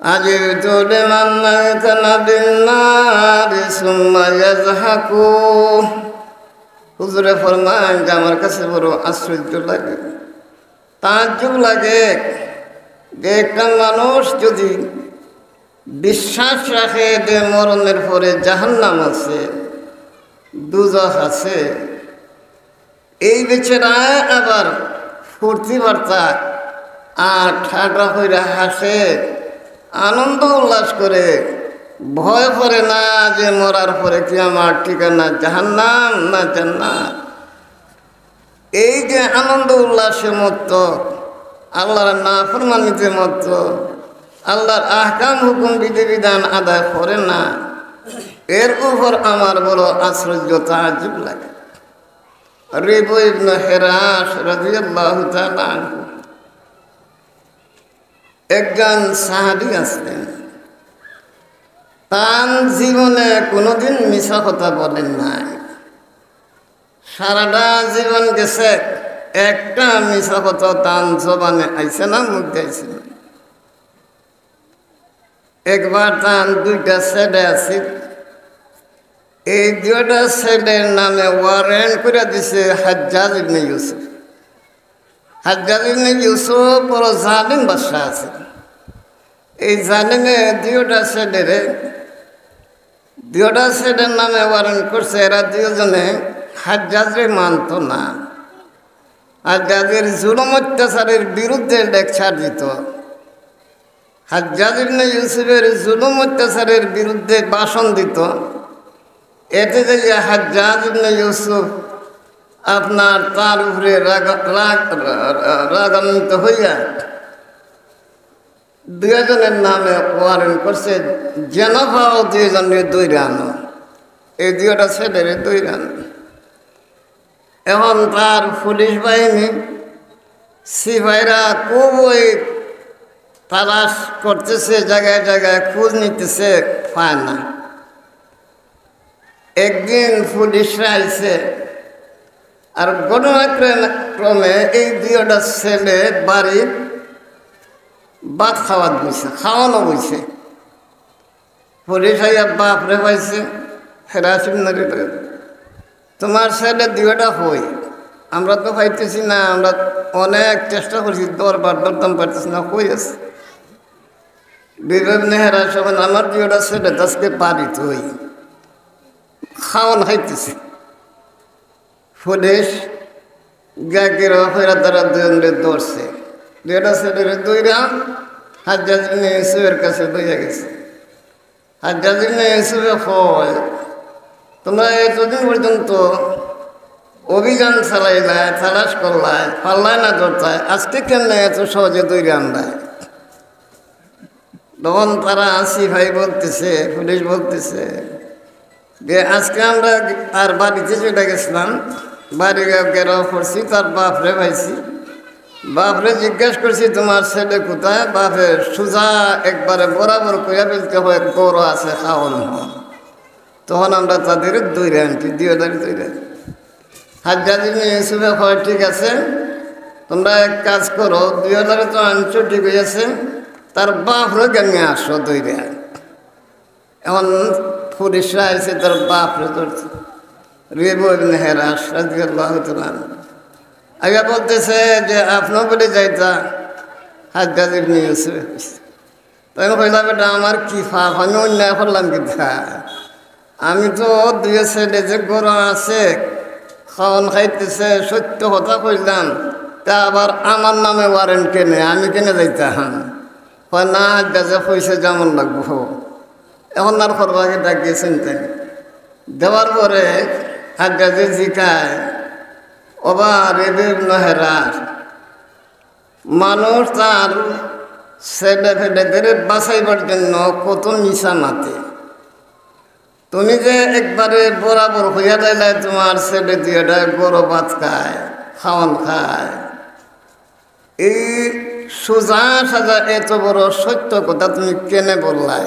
আজিবতু লিমান কানা বিন-নারি সুম্মা ইয়াযহাকু। হুজুরে ফরমান যে আমার কাছে বড় আশ্চর্য লাগে, তাজ্জুব লাগে যে একটা মানুষ যদি বিশ্বাস রাখে যে মরণের পরে জাহান্নাম আছে, দুজখ আছে, এই বেচারায় আবার ফুর্তি বার্তা আর ঠাট্টা কইরা হাসে, আনন্দ উল্লাস করে, ভয় করে না যে মরার পরে কি আমার ঠিকানা জাহান্নাম না জান্নাত। এই যে আনন্দ উল্লাসের মতো, আল্লাহর নাফরমানিতে মতো, আল্লাহর আহকাম হুকুম বিধিবিধান আদায় করে না, এর উপর আমার বড় আশ্চর্য তাজ্জুব লাগে। রিবু ইবনে হিরাস রাদিয়াল্লাহু তাআলা আনহু একজন সাহাবী আসলেন, তার জীবনে কোনোদিন মিছা কথা বলেন নাই, সারাটা জীবন গেছে একটা মিছা কথা তার জবানে আইছে না, মুখে আইছে না। একবার তার দুইটা ছেলে আছে, এই দুইটা ছেলের নামে ওয়ারেন্ট করে দিছে হাজ্জাজ ইবনে ইউসুফ। হাজ্জাজ ইবনে ইউসুফ বড় জালিম বাদশা আছে। এই জালিমে দুইটা ছেলের নামে ওয়ারেন্ট করছে, এরা দুজনে হাজ্জাজের মানত না, হাজ্জাজের জুলুম অত্যাচারের বিরুদ্ধে লেকচার দিত, হাজ্জাজ ইবনে ইউসুফের জুলুম অত্যাচারের বিরুদ্ধে ভাষণ দিত। এতে যে হাজ্জাজ ইবনে ইউসুফ আপনার তার উপরে রাগান্বিত হইয়া দুজনের নামে ওয়ারেন্ট করছে, যেন পাও দুজনের দৈরে আনো, এই দুইটা ছেলের দৈরে আনো। এখন তার পুলিশ বাহিনী সিপাহীরা খুবই তালাশ করতেছে, জায়গায় জায়গায় খোঁজ নিতেছে, পায় না। একদিন পুলিশরা আইছে, আর ঘটনাক্রমে এই দুইটা ছেলে বাড়ির ভাত খাওয়ানো বইছে। পুলিশ আইয়া বাপরে পাইছে, তোমার ছেলে দুইটা হই, আমরা তো পাইতেছি না, আমরা অনেক চেষ্টা করছি, দরদাম পাইতেছি না, হই আছে। বিভিন্ন হেরা সব আমার দুইটা ছেলে আজকে বাড়িতে হই খাওয়ান খাইতেছে। পুলিশ গাকের ফেরা তারা দুজনে ধরছে, দুইটা ছেলের দইরা হাজ্জাজ ইবনে ইউসুফের কাছে দইয়া গেছে। হাজ্জাজ ইবনে ইউসুফে কয়, তোমরা এতদিন পর্যন্ত অভিযান চালাইলায়, তালাশ করলায়, পাল্লায় না ধরতায়, আজকে কেমনে এত সহজে দইরে আনলায়? তখন তারা সিপাহী বলতেছে, পুলিশ বলতেছে যে আজকে আমরা আর বাড়িতে চলে গেছিলাম, বাড়ি গেরাও করছি, তার বাপরে পাইছি, বাপরে জিজ্ঞেস করছি তোমার ছেলে কোথায়, বাপের সোজা একবারে বরাবর কইয়া ফেলতে হয় গরু আছে খাওয়ানো। তখন আমরা তাদের দৈরে আনছি, দুইটারে দৈরে। হাজ্জাজ ইবনে ইউসুফে হয় ঠিক আছে, তোমরা এক কাজ করো, দুইটারে তো আনছো ঠিক হয়েছে, তার বাপরে কেমনি আসো দৈরে। এখন পুলিশরা এসে তার বাপরে ধরছে, রিবু ইবনে হিরাস রাদিয়াল্লাহু তাআলা আগে বলতেছে যে আপনিও বলে যাইতা হাজ্জাজ ইবনে ইউসুফ। তাই কইলাম বেটা আমার কি ফাপ, আমি অন্যায় করলাম কিনা? আমি তো দুই ছেলে যে গরু আছে খাওয়ান খাইতেছে, সত্য কথা কইলাম, তা আবার আমার নামে ওয়ারেন্ট কেনে, আমি কেনে যাইতাম? হয় না, হাজ্জাজে পয়সা যেমন লাগবো। এখন আর করবাকে ডাকিয়েছেন তাই দেওয়ার পরে হাজ্জাজে জিকায়, ওবা রিবু ইবনে হিরাস, মানুষ তার ছেলে ফেলেদের বাঁচাইবার জন্য কত মিশা মাতে, তুমি যে একবারে বরাবর হইয়া যাইলে তোমার ছেলে দুইটা গরু ভাত খায়, খাওয়ান খায়, এই সোজা সাজা এত বড় সত্য কথা তুমি কেনে বললাই?